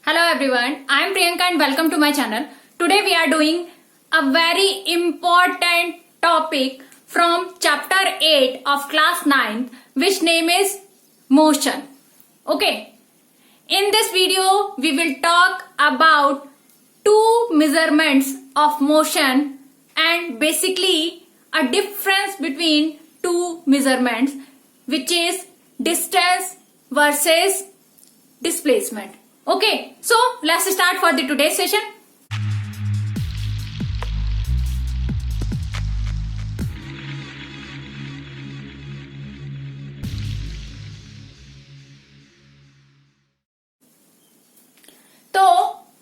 Hello everyone, I am Priyanka and welcome to my channel. Today we are doing a very important topic from chapter 8 of class 9th, which name is motion. Okay, in this video we will talk about two measurements of motion and basically a difference between two measurements, which is distance versus displacement. Okay, so let's start for the today's session. तो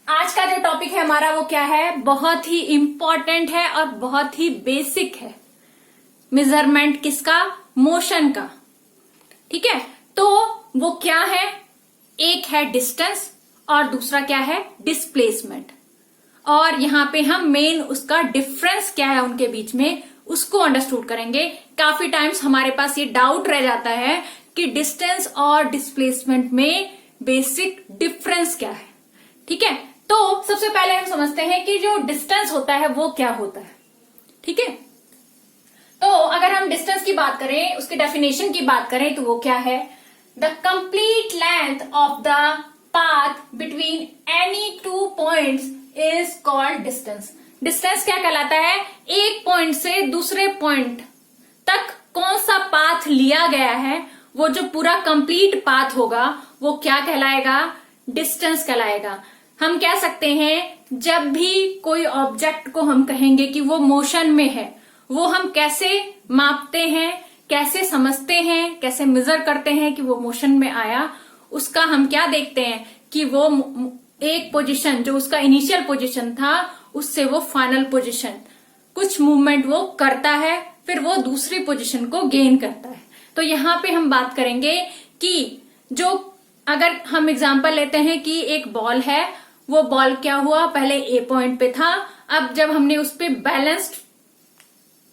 आज का जो topic है हमारा वो क्या है, बहुत ही इंपॉर्टेंट है और बहुत ही बेसिक है. मेजरमेंट किसका? मोशन का. ठीक है, तो वो क्या है? एक है डिस्टेंस और दूसरा क्या है? डिस्प्लेसमेंट. और यहाँ पे हम मेन उसका डिफरेंस क्या है उनके बीच में उसको अंडरस्टूड करेंगे. काफी टाइम्स हमारे पास ये डाउट रह जाता है कि डिस्टेंस और डिस्प्लेसमेंट में बेसिक डिफरेंस क्या है. ठीक है, तो सबसे पहले हम समझते हैं कि जो डिस्टेंस होता है वो क्या होता है. ठीक है, तो अगर हम डिस्टेंस की बात करें, उसकी डेफिनेशन की बात करें तो वो क्या है? The complete length of the path between any two points is called distance. Distance क्या कहलाता है? एक पॉइंट से दूसरे पॉइंट तक कौन सा पाथ लिया गया है, वो जो पूरा कंप्लीट पाथ होगा वो क्या कहलाएगा? डिस्टेंस कहलाएगा. हम कह सकते हैं जब भी कोई ऑब्जेक्ट को हम कहेंगे कि वो मोशन में है, वो हम कैसे मापते हैं, कैसे समझते हैं, कैसे मेजर करते हैं कि वो मोशन में आया. उसका हम क्या देखते हैं कि वो एक पोजीशन जो उसका इनिशियल पोजीशन था उससे वो फाइनल पोजीशन कुछ मूवमेंट वो करता है, फिर वो दूसरी पोजीशन को गेन करता है. तो यहाँ पे हम बात करेंगे कि जो अगर हम एग्जांपल लेते हैं कि एक बॉल है, वो बॉल क्या हुआ, पहले ए पॉइंट पे था, अब जब हमने उस पे बैलेंस्ड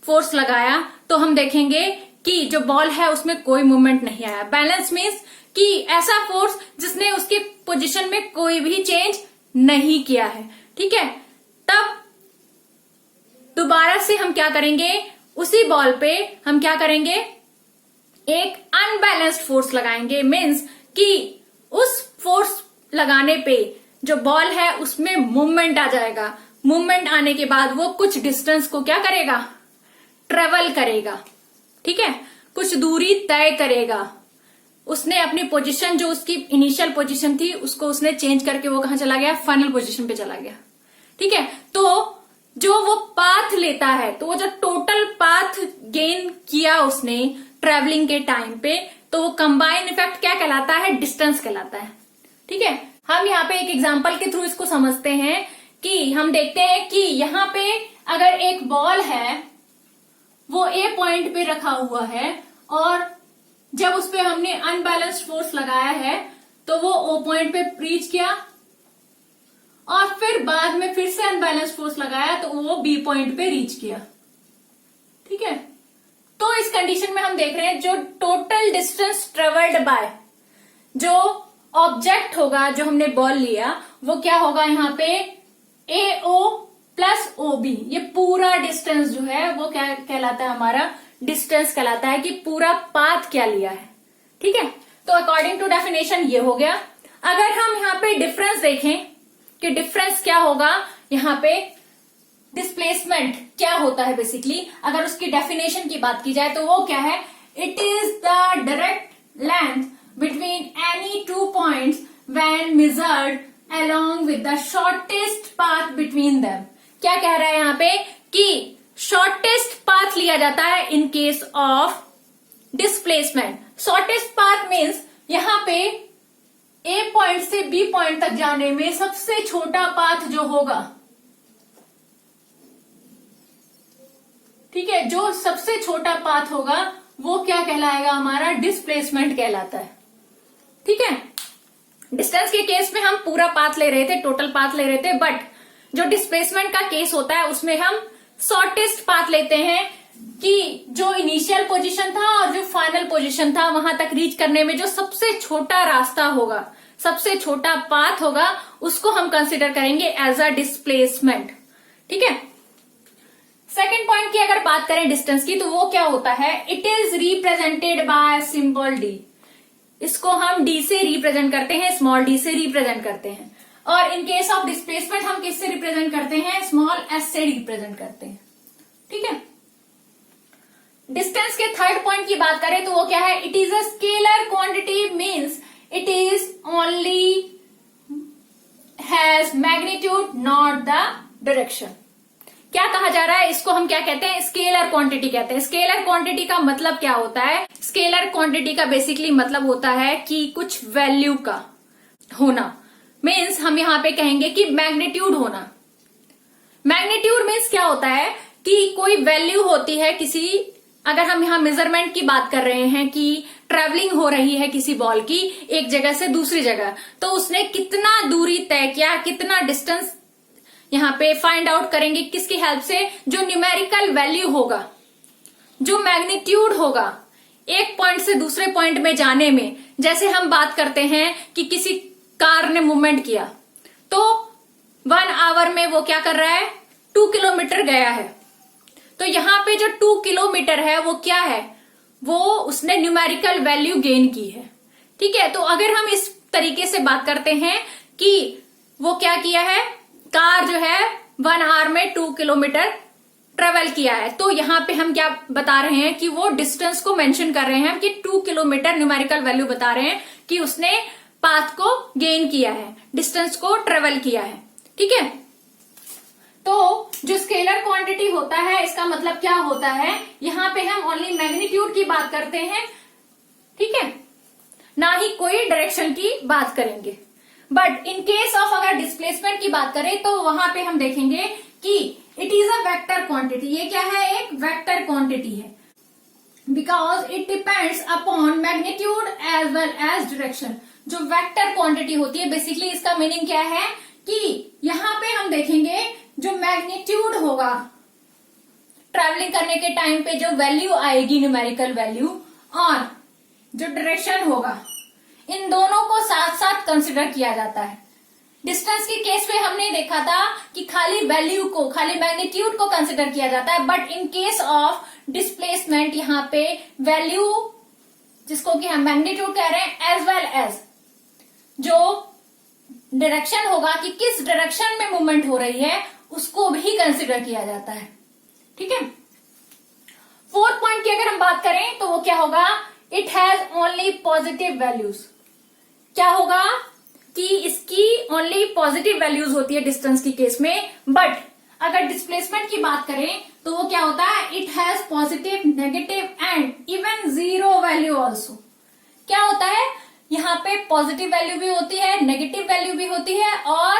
फोर्स लगाया तो हम देखेंगे कि जो बॉल है उसमें कोई मूवमेंट नहीं आया. बैलेंस मीन्स कि ऐसा फोर्स जिसने उसकी पोजीशन में कोई भी चेंज नहीं किया है. ठीक है, तब दोबारा से हम क्या करेंगे, उसी बॉल पे हम क्या करेंगे, एक अनबैलेंस्ड फोर्स लगाएंगे. मीन्स कि उस फोर्स लगाने पे जो बॉल है उसमें मूवमेंट आ जाएगा. मूवमेंट आने के बाद वो कुछ डिस्टेंस को क्या करेगा? ट्रेवल करेगा. ठीक है, कुछ दूरी तय करेगा. उसने अपनी पोजीशन जो उसकी इनिशियल पोजीशन थी उसको उसने चेंज करके वो कहां चला गया? फाइनल पोजीशन पे चला गया. ठीक है, तो जो वो पाथ लेता है, तो वो जो टोटल पाथ गेन किया उसने ट्रेवलिंग के टाइम पे, तो वो कंबाइन इफेक्ट क्या कहलाता है? डिस्टेंस कहलाता है. ठीक है, हम यहाँ पे एक एग्जांपल के थ्रू इसको समझते हैं कि हम देखते हैं कि यहाँ पे अगर एक बॉल है वो ए पॉइंट पे रखा हुआ है और जब उस पे हमने अनबैलेंस्ड फोर्स लगाया है तो वो ओ पॉइंट पे रीच किया और फिर बाद में फिर से अनबैलेंस्ड फोर्स लगाया तो वो बी पॉइंट पे रीच किया. ठीक है, तो इस कंडीशन में हम देख रहे हैं जो टोटल डिस्टेंस ट्रेवल्ड बाय जो ऑब्जेक्ट होगा, जो हमने बॉल लिया, वो क्या होगा? यहाँ पे ए ओ प्लस ओ बी, ये पूरा डिस्टेंस जो है वो क्या कहलाता है? हमारा डिस्टेंस कहलाता है कि पूरा पाथ क्या लिया है. ठीक है, तो अकॉर्डिंग टू डेफिनेशन ये हो गया. अगर हम यहाँ पे डिफरेंस देखें कि डिफरेंस क्या होगा, यहाँ पे डिस्प्लेसमेंट क्या होता है बेसिकली, अगर उसकी डेफिनेशन की बात की जाए तो वो क्या है? It is the direct length between any two points when measured along with the shortest path between them. क्या कह रहा है यहाँ पे कि शॉर्टेस्ट पाथ लिया जाता है इन case of displacement. Shortest path means यहाँ पे ए पॉइंट से बी पॉइंट तक जाने में सबसे छोटा पाथ जो होगा, ठीक है, जो सबसे छोटा पाथ होगा वो क्या कहलाएगा? हमारा डिस्प्लेसमेंट कहलाता है. ठीक है, डिस्टेंस के केस में हम पूरा पाथ ले रहे थे, टोटल पाथ ले रहे थे, बट जो डिस्प्लेसमेंट का केस होता है उसमें हम शॉर्टेस्ट पाथ लेते हैं कि जो इनिशियल पोजीशन था और जो फाइनल पोजीशन था वहां तक रीच करने में जो सबसे छोटा रास्ता होगा, सबसे छोटा पाथ होगा उसको हम कंसिडर करेंगे एज अ डिस्प्लेसमेंट। ठीक है। सेकेंड पॉइंट की अगर बात करें डिस्टेंस की, तो वो क्या होता है, it is represented by symbol D. इसको हम डी से रिप्रेजेंट करते हैं, स्मॉल डी से रिप्रेजेंट करते हैं। और इन केस ऑफ डिस्प्लेसमेंट हम किससे रिप्रेजेंट करते हैं, स्मॉल एस से रिप्रेजेंट करते हैं। ठीक है। डिस्टेंस के थर्ड पॉइंट की बात करें तो वो क्या है, it is a scalar quantity, means it is only has magnitude not the direction. क्या कहा जा रहा है, इसको हम क्या कहते हैं, स्केलर क्वांटिटी कहते हैं। स्केलर क्वांटिटी का मतलब क्या होता है, स्केलर क्वांटिटी का बेसिकली मतलब होता है कि कुछ वैल्यू का होना। मीन्स हम यहां पे कहेंगे कि मैग्नीट्यूड होना। मैग्नीट्यूड मीन्स क्या होता है कि कोई वैल्यू होती है किसी, अगर हम यहां मेजरमेंट की बात कर रहे हैं कि ट्रेवलिंग हो रही है किसी बॉल की एक जगह से दूसरी जगह, तो उसने कितना दूरी तय किया, कितना डिस्टेंस यहां पे फाइंड आउट करेंगे किसकी हेल्प से, जो न्यूमेरिकल वैल्यू होगा, जो मैग्नीट्यूड होगा एक पॉइंट से दूसरे पॉइंट में जाने में। जैसे हम बात करते हैं कि किसी कार ने मूवमेंट किया तो 1 आवर में वो क्या कर रहा है, 2 किलोमीटर गया है। तो यहां पे जो 2 किलोमीटर है वो क्या है, वो उसने न्यूमेरिकल वैल्यू गेन की है। ठीक है। तो अगर हम इस तरीके से बात करते हैं कि वो क्या किया है, कार जो है 1 आवर में 2 किलोमीटर ट्रेवल किया है, तो यहां पे हम क्या बता रहे हैं कि वो डिस्टेंस को मेंशन कर रहे हैं कि 2 किलोमीटर न्यूमेरिकल वैल्यू बता रहे हैं कि उसने पाथ को गेन किया है, डिस्टेंस को ट्रेवल किया है। ठीक है। तो जो स्केलर क्वांटिटी होता है इसका मतलब क्या होता है, यहां पे हम ओनली मैग्नीट्यूड की बात करते हैं। ठीक है। ना ही कोई डायरेक्शन की बात करेंगे। बट इन केस ऑफ अगर डिस्प्लेसमेंट की बात करें तो वहां पे हम देखेंगे कि it is a vector quantity. ये क्या है, एक वेक्टर क्वांटिटी है, because it depends upon magnitude as well as direction. जो वेक्टर क्वांटिटी होती है, बेसिकली इसका मीनिंग क्या है कि यहां पे हम देखेंगे जो मैग्नीट्यूड होगा ट्रैवलिंग करने के टाइम पे, जो वैल्यू आएगी न्यूमेरिकल वैल्यू, और जो डायरेक्शन होगा, इन दोनों को साथ साथ कंसिडर किया जाता है। डिस्टेंस के केस में हमने देखा था कि खाली वैल्यू को, खाली मैग्नीट्यूड को कंसिडर किया जाता है। But in case of displacement यहाँ पे वैल्यू, जिसको कि हम मैग्नीट्यूड कह रहे हैं, एज वेल एज जो डायरेक्शन होगा कि किस डायरेक्शन में मूवमेंट हो रही है, उसको भी कंसिडर किया जाता है। ठीक है। फोर्थ पॉइंट की अगर हम बात करें तो वो क्या होगा, it has only positive values. क्या होगा कि इसकी ओनली पॉजिटिव वैल्यूज होती है डिस्टेंस की केस में। बट अगर डिस्प्लेसमेंट की बात करें तो वो क्या होता है, it has positive, negative and even zero value also. क्या होता है, यहाँ पे पॉजिटिव वैल्यू भी होती है, नेगेटिव वैल्यू भी होती है और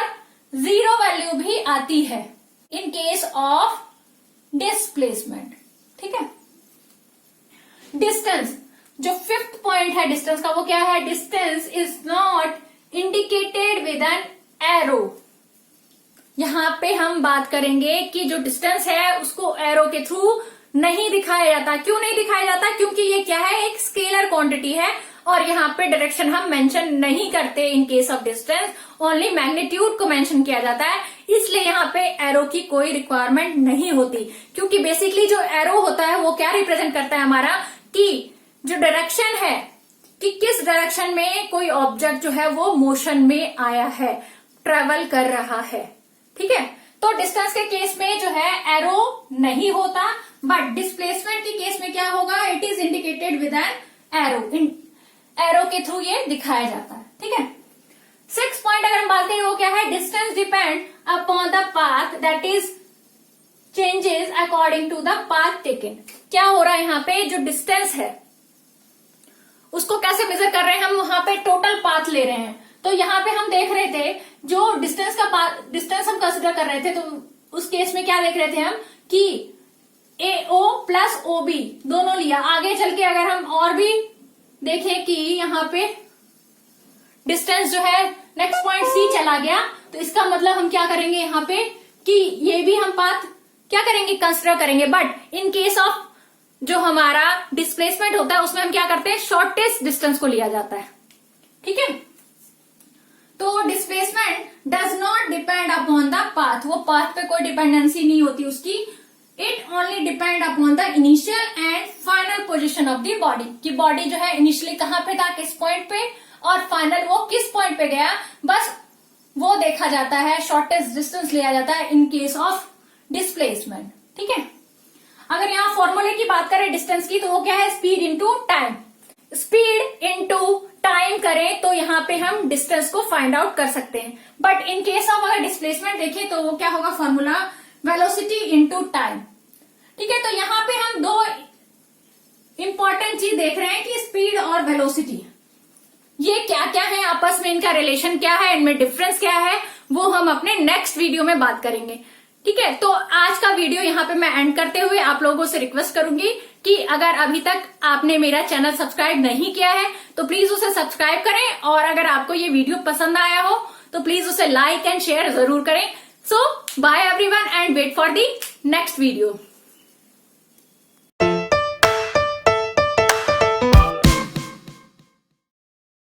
जीरो वैल्यू भी आती है इन केस ऑफ डिस्प्लेसमेंट। ठीक है। डिस्टेंस, जो फिफ्थ पॉइंट है डिस्टेंस का, वो क्या है, distance is not indicated with an arrow. यहां पे हम बात करेंगे कि जो डिस्टेंस है उसको एरो के थ्रू नहीं दिखाया जाता। क्यों नहीं दिखाया जाता, क्योंकि ये क्या है, एक स्केलर क्वांटिटी है और यहाँ पे डायरेक्शन हम मेंशन नहीं करते इन case of distance, only magnitude को मेंशन किया जाता है। इसलिए यहाँ पे एरो की कोई रिक्वायरमेंट नहीं होती, क्योंकि बेसिकली जो एरो होता है वो क्या रिप्रेजेंट करता है हमारा, कि जो डायरेक्शन है कि किस डायरेक्शन में कोई ऑब्जेक्ट जो है वो मोशन में आया है, ट्रेवल कर रहा है। ठीक है। तो डिस्टेंस के केस में जो है एरो नहीं होता, बट डिस्प्लेसमेंट के केस में क्या होगा, it is indicated with an arrow. Arrow के थ्रू ये दिखाया जाता है। ठीक है। सिक्स पॉइंट अगर हम बात करें वो क्या है, distance depend upon the path that is changes according to the path taken. क्या हो रहा है, यहाँ पे जो डिस्टेंस है उसको कैसे मेजर कर रहे हैं, हम वहां पे टोटल पाथ ले रहे हैं। तो यहाँ पे हम देख रहे थे जो डिस्टेंस का डिस्टेंस हम कंसिडर कर रहे थे, तो उस केस में क्या देख रहे थे हम कि AO प्लस OB दोनों लिया। आगे चल के अगर हम और भी देखें कि यहाँ पे डिस्टेंस जो है नेक्स्ट पॉइंट C चला गया, तो इसका मतलब हम क्या करेंगे यहाँ पे कि ये भी हम पाथ क्या करेंगे, कंसिडर करेंगे। बट इन केस ऑफ जो हमारा डिस्प्लेसमेंट होता है उसमें हम क्या करते हैं, शॉर्टेस्ट डिस्टेंस को लिया जाता है। ठीक है। तो displacement does not depend upon the path, वो पाथ पे कोई डिपेंडेंसी नहीं होती उसकी। It only depend upon the initial and final position of the body, कि बॉडी जो है इनिशियली कहाँ पे था, किस पॉइंट पे, और फाइनल वो किस पॉइंट पे गया, बस वो देखा जाता है, शॉर्टेस्ट डिस्टेंस लिया जाता है इन केस ऑफ डिस्प्लेसमेंट। ठीक है, अगर यहाँ फॉर्मूले की बात करें डिस्टेंस की, तो वो क्या है, speed into time. Speed into time करें तो यहाँ पे हम डिस्टेंस को फाइंड आउट कर सकते हैं। बट इन केस ऑफ अगर डिस्प्लेसमेंट देखें तो वो क्या होगा, फॉर्मूला वेलोसिटी इंटू टाइम। ठीक है, तो यहाँ पे हम दो इंपॉर्टेंट चीज देख रहे हैं कि स्पीड और वेलोसिटी, ये क्या क्या है, आपस में इनका रिलेशन क्या है, इनमें डिफरेंस क्या है, वो हम अपने नेक्स्ट वीडियो में बात करेंगे। ठीक है, तो आज का वीडियो यहाँ पे मैं एंड करते हुए आप लोगों से रिक्वेस्ट करूंगी कि अगर अभी तक आपने मेरा चैनल सब्सक्राइब नहीं किया है तो प्लीज उसे सब्सक्राइब करें, और अगर आपको ये वीडियो पसंद आया हो तो प्लीज उसे लाइक एंड शेयर जरूर करें। So bye everyone and wait for the next video.